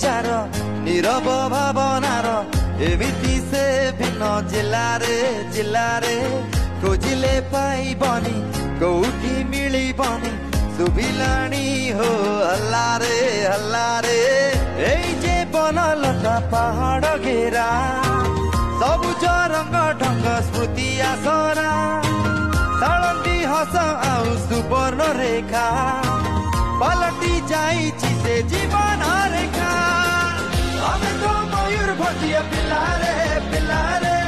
jar Nirav भावनार एमिति से भिन्न जिल्लारे खोजिले पाइबनी कोठी मिलिबनी सुबिलानी हो हल्लारे एई जे बनलता पहाड़ घेरा सबुज रंग ढंग स्मृति आसरा साळंदी हस आउ सुवर्ण रेखा पलटी जाइछि से जीवन रेखा हमें तो मयूर भजिया